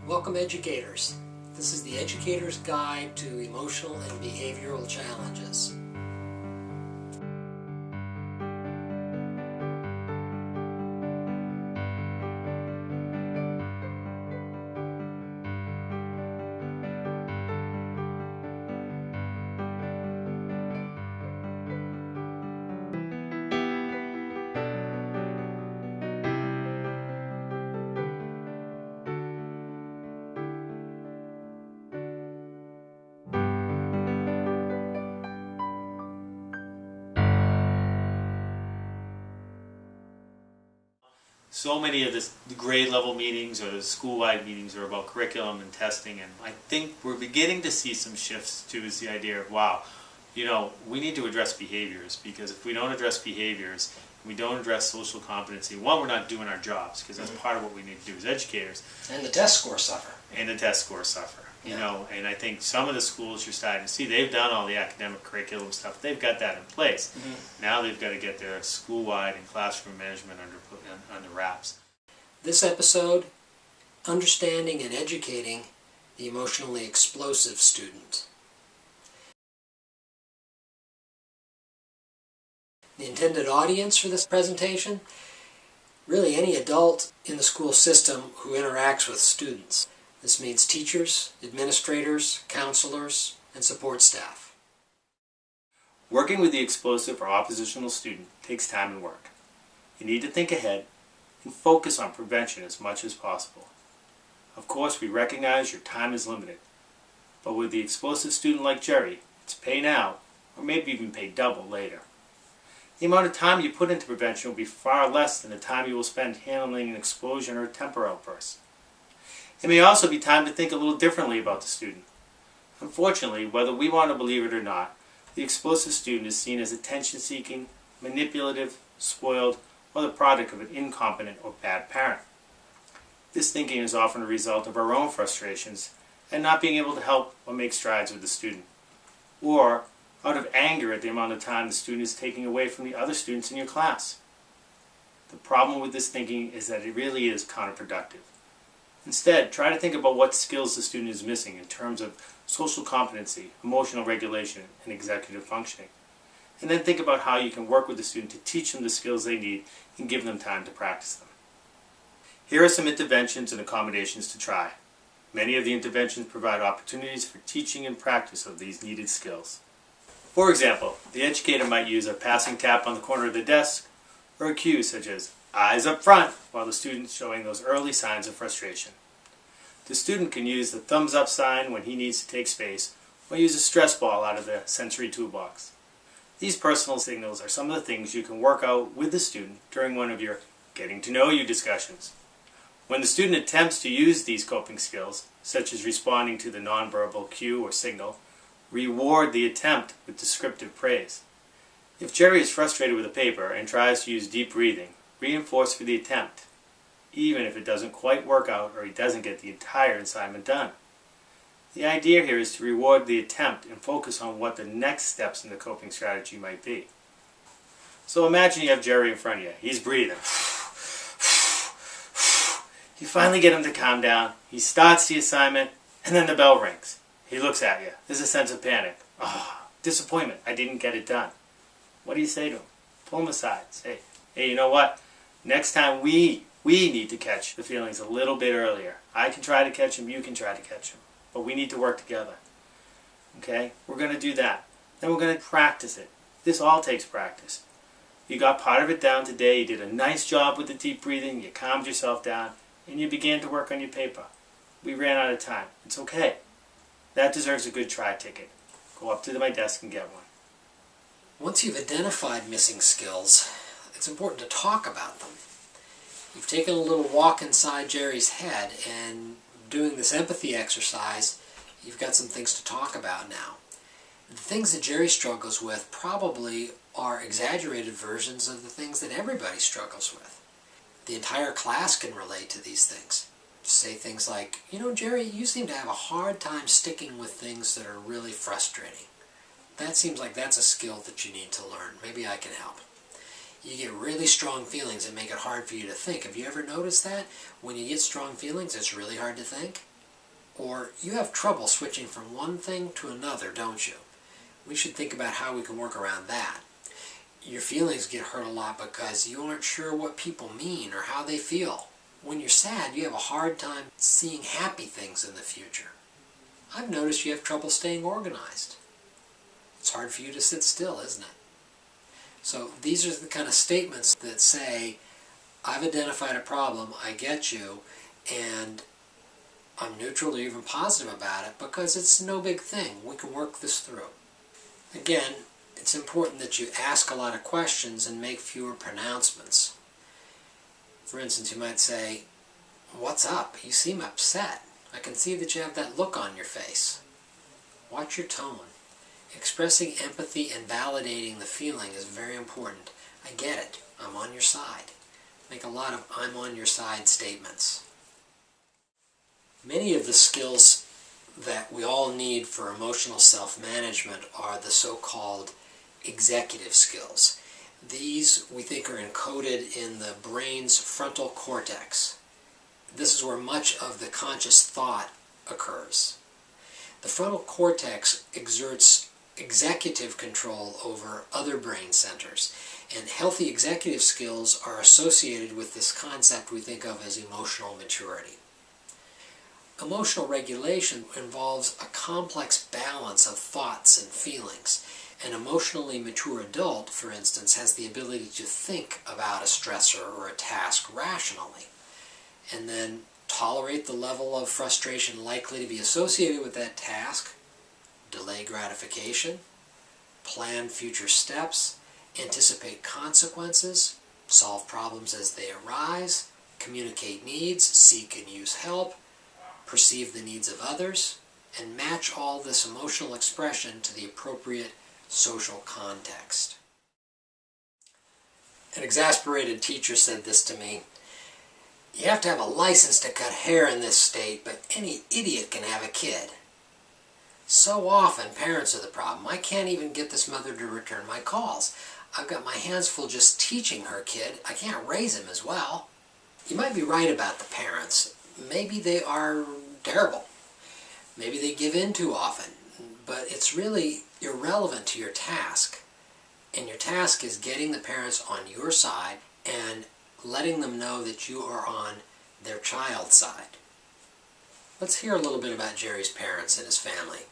Welcome, educators. This is the Educator's Guide to Emotional and Behavioral Challenges. So many of the grade level meetings or the school-wide meetings are about curriculum and testing, and I think we're beginning to see some shifts too. Is the idea of, wow, we need to address behaviors, because if we don't address behaviors, we don't address social competency, one, we're not doing our jobs, because that's part of what we need to do as educators. And the test scores suffer. And the test scores suffer. And I think some of the schools you're starting to see, they've done all the academic curriculum stuff. They've got that in place. Now they've got to get their school-wide and classroom management under wraps. This episode, Understanding and Educating the Emotionally Explosive Student. The intended audience for this presentation, really any adult in the school system who interacts with students. This means teachers, administrators, counselors, and support staff. Working with the explosive or oppositional student takes time and work. You need to think ahead and focus on prevention as much as possible. Of course, we recognize your time is limited, but with the explosive student like Jerry, it's pay now, or maybe even pay double later. The amount of time you put into prevention will be far less than the time you will spend handling an explosion or a temper outburst. It may also be time to think a little differently about the student. Unfortunately, whether we want to believe it or not, the explosive student is seen as attention-seeking, manipulative, spoiled, or the product of an incompetent or bad parent. This thinking is often a result of our own frustrations and not being able to help or make strides with the student, or out of anger at the amount of time the student is taking away from the other students in your class. The problem with this thinking is that it really is counterproductive. Instead, try to think about what skills the student is missing in terms of social competency, emotional regulation, and executive functioning. And then think about how you can work with the student to teach them the skills they need and give them time to practice them. Here are some interventions and accommodations to try. Many of the interventions provide opportunities for teaching and practice of these needed skills. For example, the educator might use a passing tap on the corner of the desk, or a cue such as eyes up front, while the student is showing those early signs of frustration. The student can use the thumbs up sign when he needs to take space, or use a stress ball out of the sensory toolbox. These personal signals are some of the things you can work out with the student during one of your getting to know you discussions. When the student attempts to use these coping skills, such as responding to the nonverbal cue or signal, reward the attempt with descriptive praise. If Jerry is frustrated with a paper and tries to use deep breathing, reinforce for the attempt, even if it doesn't quite work out or he doesn't get the entire assignment done. The idea here is to reward the attempt and focus on what the next steps in the coping strategy might be. So imagine you have Jerry in front of you. He's breathing. You finally get him to calm down. He starts the assignment, and then the bell rings. He looks at you. There's a sense of panic. Disappointment. I didn't get it done. What do you say to him? Pull him aside. Say, hey, you know what? Next time we need to catch the feelings a little bit earlier. I can try to catch him, you can try to catch him. But we need to work together. Okay? We're going to do that. Then we're going to practice it. This all takes practice. You got part of it down today. You did a nice job with the deep breathing. You calmed yourself down. And you began to work on your paper. We ran out of time. It's okay. That deserves a good try ticket. Go up to my desk and get one. Once you've identified missing skills, it's important to talk about them. You've taken a little walk inside Jerry's head, and doing this empathy exercise, you've got some things to talk about now. The things that Jerry struggles with probably are exaggerated versions of the things that everybody struggles with. The entire class can relate to these things. Say things like, Jerry, you seem to have a hard time sticking with things that are really frustrating. That seems like that's a skill that you need to learn. Maybe I can help. You get really strong feelings that make it hard for you to think. Have you ever noticed that? When you get strong feelings, it's really hard to think. Or you have trouble switching from one thing to another, don't you? We should think about how we can work around that. Your feelings get hurt a lot because you aren't sure what people mean or how they feel. When you're sad, you have a hard time seeing happy things in the future. I've noticed you have trouble staying organized. It's hard for you to sit still, isn't it? So these are the kind of statements that say, I've identified a problem, I get you, and I'm neutral or even positive about it because it's no big thing. We can work this through. Again, it's important that you ask a lot of questions and make fewer pronouncements. For instance, you might say, "What's up? You seem upset. I can see that you have that look on your face." Watch your tone. Expressing empathy and validating the feeling is very important. I get it. I'm on your side. Make a lot of "I'm on your side" statements. Many of the skills that we all need for emotional self-management are the so-called executive skills. These, we think, are encoded in the brain's frontal cortex. This is where much of the conscious thought occurs. The frontal cortex exerts executive control over other brain centers, and healthy executive skills are associated with this concept we think of as emotional maturity. Emotional regulation involves a complex balance of thoughts and feelings. An emotionally mature adult, for instance, has the ability to think about a stressor or a task rationally, and then tolerate the level of frustration likely to be associated with that task, delay gratification, plan future steps, anticipate consequences, solve problems as they arise, communicate needs, seek and use help, perceive the needs of others, and match all this emotional expression to the appropriate social context. An exasperated teacher said this to me: "You have to have a license to cut hair in this state, but any idiot can have a kid." So often parents are the problem. I can't even get this mother to return my calls. I've got my hands full just teaching her kid. I can't raise him as well. You might be right about the parents. Maybe they are terrible. Maybe they give in too often. But it's really irrelevant to your task. And your task is getting the parents on your side and letting them know that you are on their child's side. Let's hear a little bit about Jerry's parents and his family.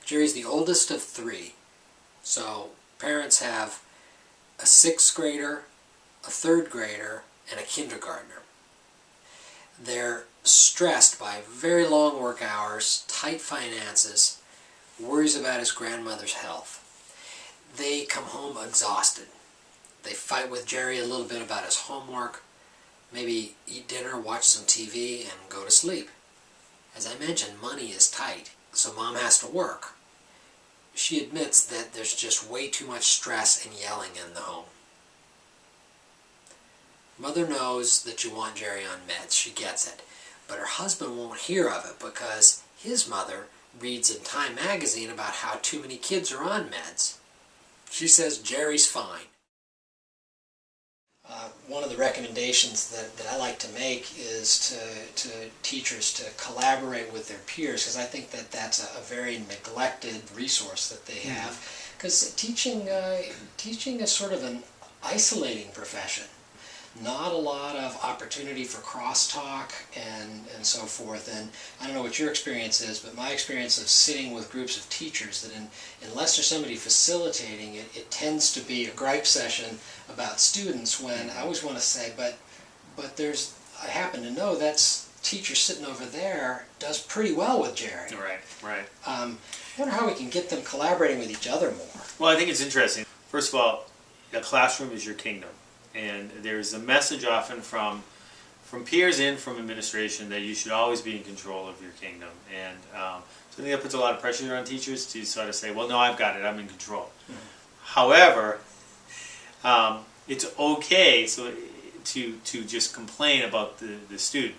Jerry's the oldest of 3. So parents have a 6th grader, a 3rd grader, and a kindergartner. They're stressed by very long work hours, tight finances, worries about his grandmother's health. They come home exhausted. They fight with Jerry a little bit about his homework, maybe eat dinner, watch some TV, and go to sleep. As I mentioned, money is tight, so Mom has to work. She admits that there's just way too much stress and yelling in the home. Mother knows that you want Jerry on meds. She gets it. But her husband won't hear of it because his mother reads in Time magazine about how too many kids are on meds. She says Jerry's fine. One of the recommendations that I like to make is to teachers to collaborate with their peers, because I think that that's a very neglected resource that they have. Because teaching is sort of an isolating profession. Not a lot of opportunity for crosstalk and so forth. And I don't know what your experience is, but my experience of sitting with groups of teachers, that unless there's somebody facilitating it, it tends to be a gripe session about students, when I always want to say, but I happen to know that's teacher sitting over there does pretty well with Jerry. Right. I wonder how we can get them collaborating with each other more. Well, I think it's interesting. First of all, a classroom is your kingdom. And there's a message often from peers and from administration that you should always be in control of your kingdom. And so I think that puts a lot of pressure on teachers to sort of say, well, no, I've got it, I'm in control. Mm-hmm. However, it's okay to just complain about the student.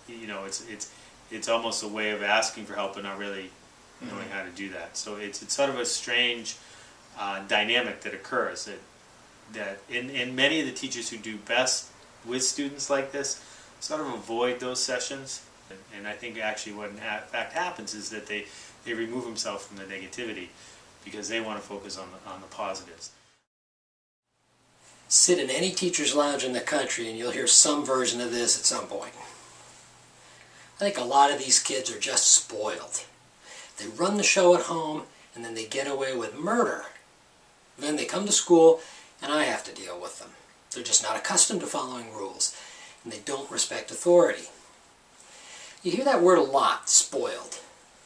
You know, it's almost a way of asking for help and not really knowing how to do that. So it's sort of a strange dynamic that occurs, that in many of the teachers who do best with students like this sort of avoid those sessions And I think actually what in fact happens is that they remove themselves from the negativity because they want to focus on the positives. Sit in any teacher's lounge in the country and you'll hear some version of this at some point. I think a lot of these kids are just spoiled. They run the show at home and then they get away with murder. Then they come to school and I have to deal with them. They're just not accustomed to following rules and they don't respect authority. You hear that word a lot, spoiled.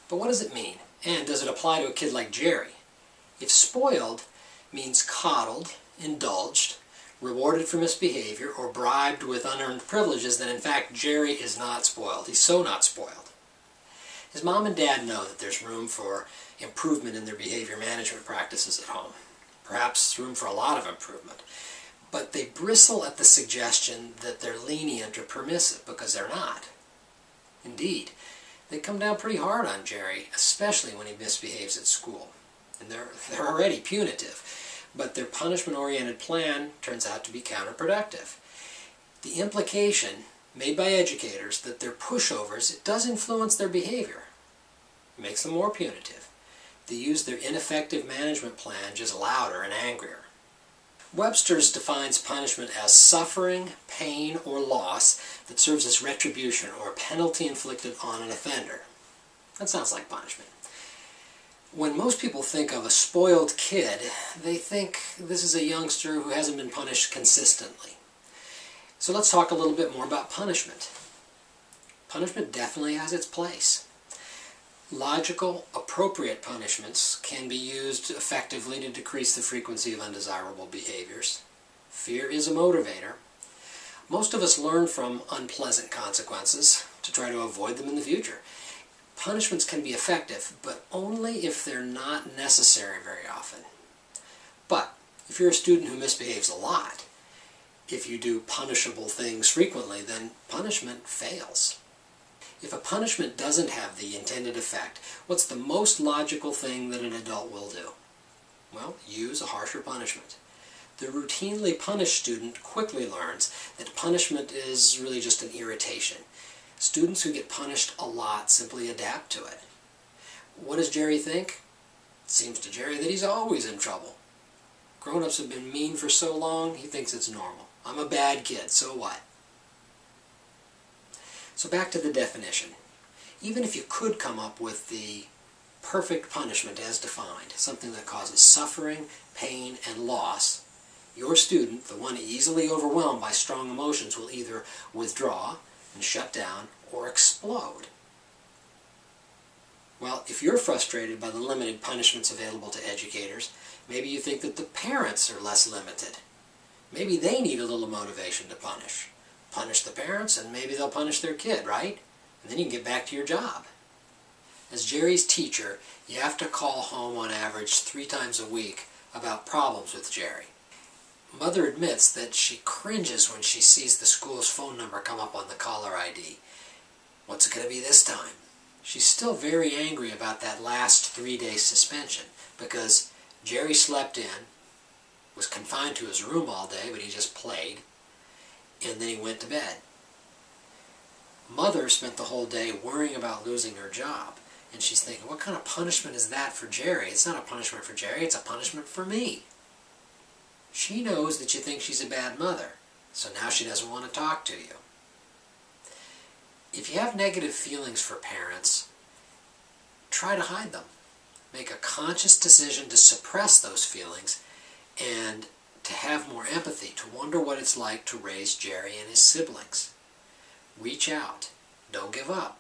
But what does it mean? And does it apply to a kid like Jerry? If spoiled means coddled, indulged, rewarded for misbehavior, or bribed with unearned privileges, then in fact Jerry is not spoiled. He's so not spoiled. His mom and dad know that there's room for improvement in their behavior management practices at home. Perhaps room for a lot of improvement. But they bristle at the suggestion that they're lenient or permissive because they're not. Indeed, they come down pretty hard on Jerry, especially when he misbehaves at school. And they're already punitive, but their punishment-oriented plan turns out to be counterproductive. The implication made by educators that they're pushovers, it does influence their behavior. It makes them more punitive. They use their ineffective management plan just louder and angrier. Webster's defines punishment as suffering, pain, or loss that serves as retribution or penalty inflicted on an offender. That sounds like punishment. When most people think of a spoiled kid, they think this is a youngster who hasn't been punished consistently. So let's talk a little bit more about punishment. Punishment definitely has its place. Logical, appropriate punishments can be used effectively to decrease the frequency of undesirable behaviors. Fear is a motivator. Most of us learn from unpleasant consequences to try to avoid them in the future. Punishments can be effective, but only if they're not necessary very often. But if you're a student who misbehaves a lot, if you do punishable things frequently, then punishment fails. If a punishment doesn't have the intended effect, what's the most logical thing that an adult will do? Well, use a harsher punishment. The routinely punished student quickly learns that punishment is really just an irritation. Students who get punished a lot simply adapt to it. What does Jerry think? It seems to Jerry that he's always in trouble. Grown-ups have been mean for so long, he thinks it's normal. I'm a bad kid, so what? So back to the definition. Even if you could come up with the perfect punishment as defined, something that causes suffering, pain, and loss, your student, the one easily overwhelmed by strong emotions, will either withdraw and shut down or explode. Well, if you're frustrated by the limited punishments available to educators, maybe you think that the parents are less limited. Maybe they need a little motivation to punish. Punish the parents and maybe they'll punish their kid, right? And then you can get back to your job. As Jerry's teacher, you have to call home on average 3 times a week about problems with Jerry. Mother admits that she cringes when she sees the school's phone number come up on the caller ID. What's it going to be this time? She's still very angry about that last 3-day suspension because Jerry slept in, was confined to his room all day, but he just played, and then he went to bed. Mother spent the whole day worrying about losing her job, and she's thinking, what kind of punishment is that for Jerry? It's not a punishment for Jerry, it's a punishment for me. She knows that you think she's a bad mother, so now she doesn't want to talk to you. If you have negative feelings for parents, try to hide them. Make a conscious decision to suppress those feelings and to have more empathy, to wonder what it's like to raise Jerry and his siblings. Reach out. Don't give up.